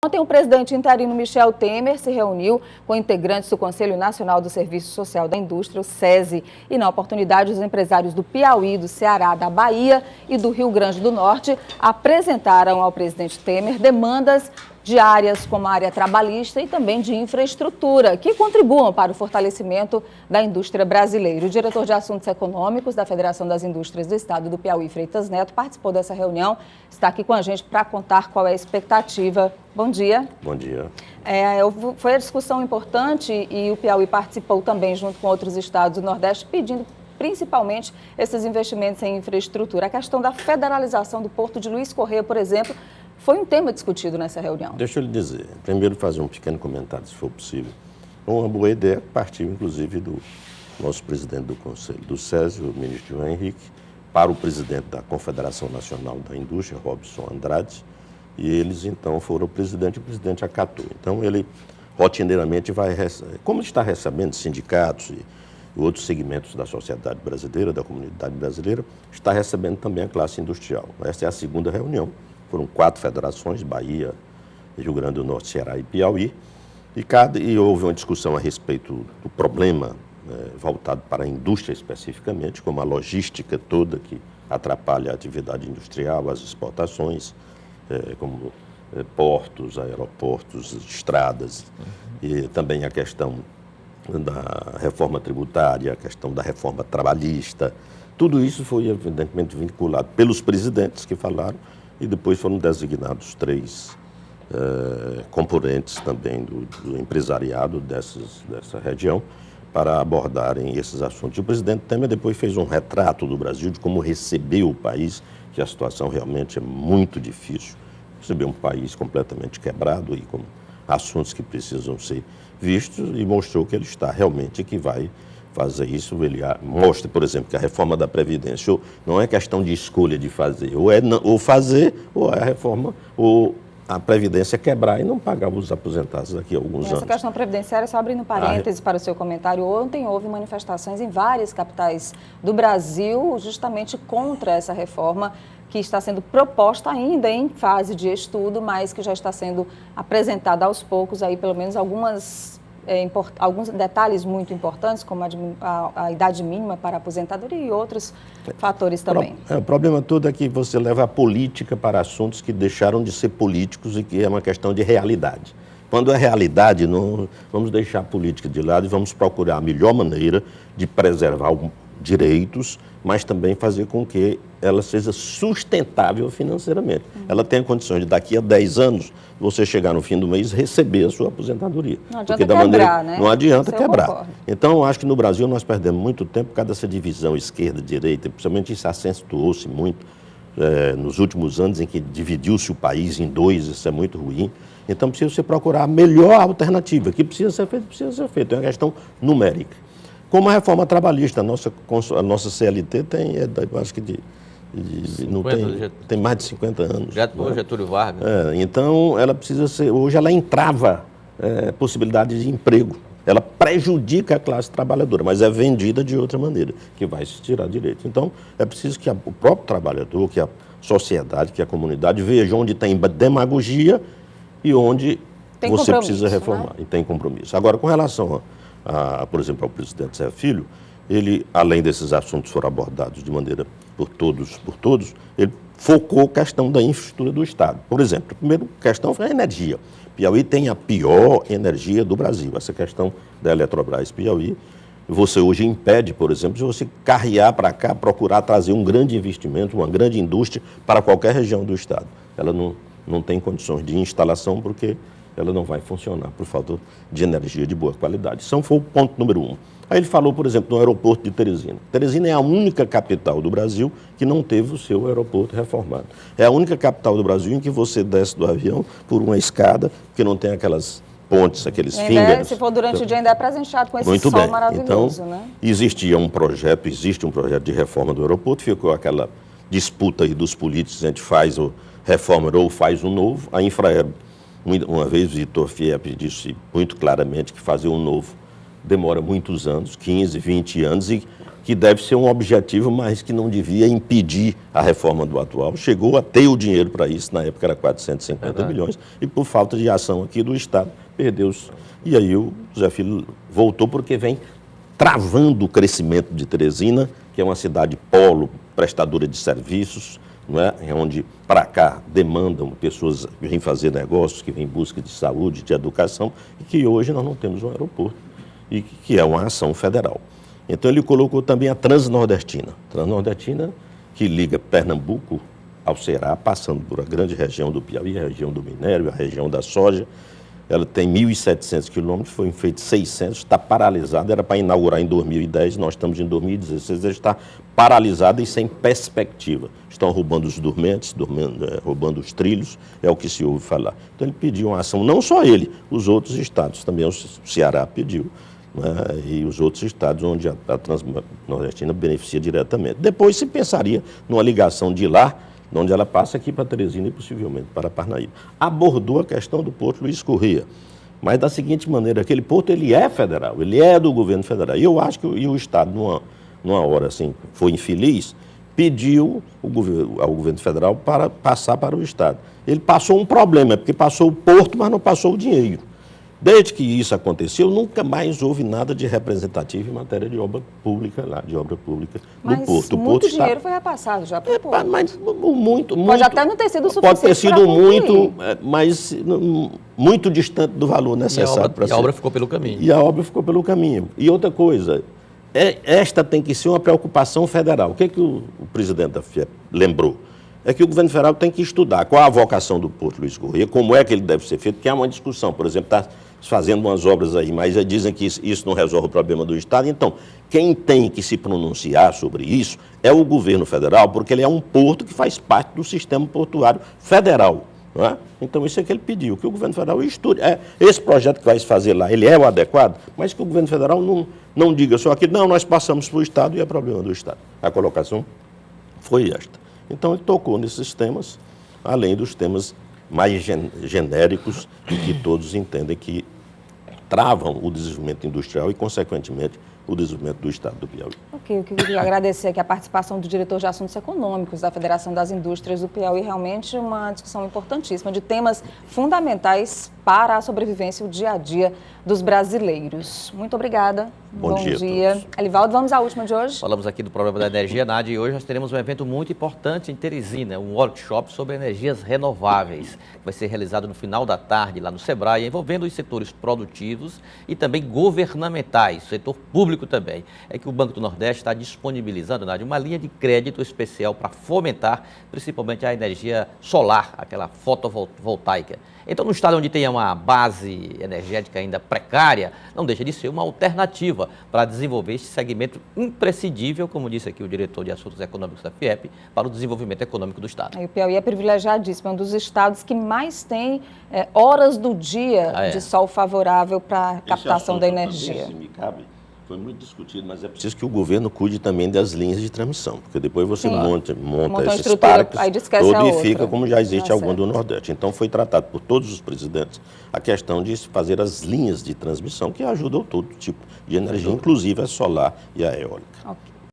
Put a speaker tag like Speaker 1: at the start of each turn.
Speaker 1: Ontem, o presidente interino Michel Temer se reuniu com integrantes do Conselho Nacional do Serviço Social da Indústria, o SESI, e na oportunidade os empresários do Piauí, do Ceará, da Bahia e do Rio Grande do Norte apresentaram ao presidente Temer demandas de áreas como a área trabalhista e também de infraestrutura, que contribuam para o fortalecimento da indústria brasileira. O diretor de Assuntos Econômicos da Federação das Indústrias do Estado do Piauí, Freitas Neto, participou dessa reunião, está aqui com a gente para contar qual é a expectativa. Bom dia.
Speaker 2: Bom dia.
Speaker 1: Foi a discussão importante e o Piauí participou também, junto com outros estados do Nordeste, pedindo principalmente esses investimentos em infraestrutura. A questão da federalização do Porto de Luiz Correia, por exemplo, foi um tema discutido nessa reunião.
Speaker 2: Deixa eu lhe dizer, primeiro fazer um pequeno comentário, se for possível. Uma boa ideia partiu, inclusive, do nosso presidente do Conselho do SESI, o ministro João Henrique, para o presidente da Confederação Nacional da Indústria, Robson Andrade, e eles, então, foram o presidente acatou. Então, ele rotineiramente vai, como está recebendo sindicatos e outros segmentos da sociedade brasileira, da comunidade brasileira, está recebendo também a classe industrial. Essa é a segunda reunião. Foram 4 federações, Bahia, Rio Grande do Norte, Ceará e Piauí, e houve uma discussão a respeito do problema voltado para a indústria especificamente, como a logística toda que atrapalha a atividade industrial, as exportações, como portos, aeroportos, estradas, e também a questão da reforma tributária, a questão da reforma trabalhista. Tudo isso foi evidentemente vinculado pelos presidentes que falaram, e depois foram designados 3 componentes também do empresariado dessa região para abordarem esses assuntos. E o presidente Temer depois fez um retrato do Brasil de como recebeu o país, que a situação realmente é muito difícil. Recebeu um país completamente quebrado e com assuntos que precisam ser vistos, e mostrou que ele está realmente, que vai fazer isso. Ele mostra, por exemplo, que a reforma da Previdência não é questão de escolha de fazer, ou fazer, ou é a reforma, ou a Previdência quebrar e não pagar os aposentados daqui a alguns anos.
Speaker 1: Essa questão previdenciária, só abrindo parênteses para o seu comentário, ontem houve manifestações em várias capitais do Brasil justamente contra essa reforma que está sendo proposta ainda em fase de estudo, mas que já está sendo apresentada aos poucos, aí pelo menos alguns detalhes muito importantes, como a idade mínima para a aposentadoria e outros fatores também.
Speaker 2: O problema todo é que você leva a política para assuntos que deixaram de ser políticos e que é uma questão de realidade. Quando é realidade, não vamos deixar a política de lado e vamos procurar a melhor maneira de preservar direitos, mas também fazer com que ela seja sustentável financeiramente. Ela tenha condições de, daqui a 10 anos, você chegar no fim do mês e receber a sua aposentadoria.
Speaker 1: Não adianta quebrar, né?
Speaker 2: Não adianta quebrar. Então, eu acho que no Brasil nós perdemos muito tempo por causa dessa divisão esquerda-direita, principalmente isso acentuou-se muito nos últimos anos, em que dividiu-se o país em 2, isso é muito ruim. Então, precisa você procurar a melhor alternativa, que precisa ser feito, é uma questão numérica. Como a reforma trabalhista, a nossa CLT tem, eu acho que tem mais de 50 anos.
Speaker 3: Getúlio Vargas.
Speaker 2: Então, ela precisa ser, hoje ela entrava possibilidade de emprego. Ela prejudica a classe trabalhadora, mas é vendida de outra maneira, que vai se tirar direito. Então, é preciso que o próprio trabalhador, que a sociedade, que a comunidade veja onde tem demagogia e onde você precisa reformar, né? E tem compromisso. Agora, com relação por exemplo, ao presidente Zé Filho, ele, além desses assuntos foram abordados de maneira por todos, ele focou a questão da infraestrutura do Estado. Por exemplo, a primeira questão foi a energia. Piauí tem a pior energia do Brasil. Essa questão da Eletrobras Piauí, você hoje impede, por exemplo, de você carrear para cá, procurar trazer um grande investimento, uma grande indústria para qualquer região do Estado. Ela não tem condições de instalação porque ela não vai funcionar por falta de energia de boa qualidade. Isso foi o ponto número 1. Aí ele falou, por exemplo, do aeroporto de Teresina. Teresina é a única capital do Brasil que não teve o seu aeroporto reformado. É a única capital do Brasil em que você desce do avião por uma escada, que não tem aquelas pontes, aqueles fingers.
Speaker 1: Se for durante o dia, ainda é presenteado com esse sol maravilhoso,
Speaker 2: então,
Speaker 1: né?
Speaker 2: Existe um projeto de reforma do aeroporto, ficou aquela disputa aí dos políticos, a gente faz o reforma ou faz o novo. A Infraero, uma vez o Vitor Fiep disse muito claramente que fazer um novo demora muitos anos, 15, 20 anos, e que deve ser um objetivo, mas que não devia impedir a reforma do atual. Chegou a ter o dinheiro para isso, na época era 450 milhões, e por falta de ação aqui do Estado, perdeu-se. E aí o Zé Filho voltou porque vem travando o crescimento de Teresina, que é uma cidade polo, prestadora de serviços, não é? Onde para cá demandam pessoas que vêm fazer negócios, que vêm em busca de saúde, de educação, e que hoje nós não temos um aeroporto, e que é uma ação federal. Então ele colocou também a Transnordestina, que liga Pernambuco ao Ceará, passando por a grande região do Piauí, a região do minério, a região da soja. Ela tem 1.700 quilômetros, foi feito 600, está paralisada, era para inaugurar em 2010, nós estamos em 2016, ela está paralisada e sem perspectiva. Estão roubando os dormentes, roubando os trilhos, é o que se ouve falar. Então ele pediu uma ação, não só ele, os outros estados, também o Ceará pediu, né, e os outros estados onde a Transnordestina beneficia diretamente. Depois se pensaria numa ligação de lá, onde ela passa aqui para Teresina e possivelmente para Parnaíba. Abordou a questão do Porto Luiz Corrêa, mas da seguinte maneira, aquele porto ele é federal, ele é do governo federal. E eu acho que o Estado, numa hora assim, foi infeliz, pediu ao governo federal para passar para o Estado. Ele passou um problema, porque passou o porto, mas não passou o dinheiro. Desde que isso aconteceu, nunca mais houve nada de representativo em matéria de obra pública lá, de obra pública do Porto.
Speaker 1: Mas muito dinheiro foi repassado já para o Porto.
Speaker 2: Mas muito.
Speaker 1: Pode até não ter sido o suficiente.
Speaker 2: Pode ter sido muito, mas muito distante do valor necessário para ser.
Speaker 3: E a obra ficou pelo caminho.
Speaker 2: E a obra ficou pelo caminho. E outra coisa, esta tem que ser uma preocupação federal. O que o presidente da FIEP lembrou? É que o governo federal tem que estudar qual a vocação do Porto Luiz Corrêa, como é que ele deve ser feito, porque há uma discussão, por exemplo, está fazendo umas obras aí, mas dizem que isso não resolve o problema do Estado. Então, quem tem que se pronunciar sobre isso é o governo federal, porque ele é um porto que faz parte do sistema portuário federal. Não é? Então, isso é que ele pediu, que o governo federal estude. Esse projeto que vai se fazer lá, ele é o adequado, mas que o governo federal não diga só aqui, não, nós passamos para o Estado e é problema do Estado. A colocação foi esta. Então, ele tocou nesses temas, além dos temas mais genéricos e que todos entendem que travam o desenvolvimento industrial e, consequentemente, o desenvolvimento do Estado do Piauí.
Speaker 1: Ok, eu queria agradecer aqui a participação do diretor de Assuntos Econômicos da Federação das Indústrias do Piauí, realmente uma discussão importantíssima de temas fundamentais para a sobrevivência e o dia a dia dos brasileiros. Muito obrigada.
Speaker 2: Bom dia.
Speaker 1: Elivaldo, vamos à última de hoje?
Speaker 3: Falamos aqui do problema da energia, Nádia, e hoje nós teremos um evento muito importante em Teresina, um workshop sobre energias renováveis, que vai ser realizado no final da tarde lá no Sebrae, envolvendo os setores produtivos e também governamentais, o setor público também. É que o Banco do Nordeste está disponibilizando, Nádia, uma linha de crédito especial para fomentar principalmente a energia solar, aquela fotovoltaica. Então, no estado onde tem uma base energética ainda precária, não deixa de ser uma alternativa para desenvolver este segmento imprescindível, como disse aqui o diretor de Assuntos Econômicos da FIEP, para o desenvolvimento econômico do estado.
Speaker 1: O Piauí é privilegiadíssimo, é um dos estados que mais tem horas do dia de sol favorável para a captação da energia.
Speaker 2: Também, se me cabe, foi muito discutido, mas é preciso que o governo cuide também das linhas de transmissão, porque depois você monta esses parques todo e fica como já existe algum do Nordeste. Então foi tratado por todos os presidentes a questão de fazer as linhas de transmissão que ajudam todo tipo de energia, inclusive a solar e a eólica.
Speaker 1: Okay.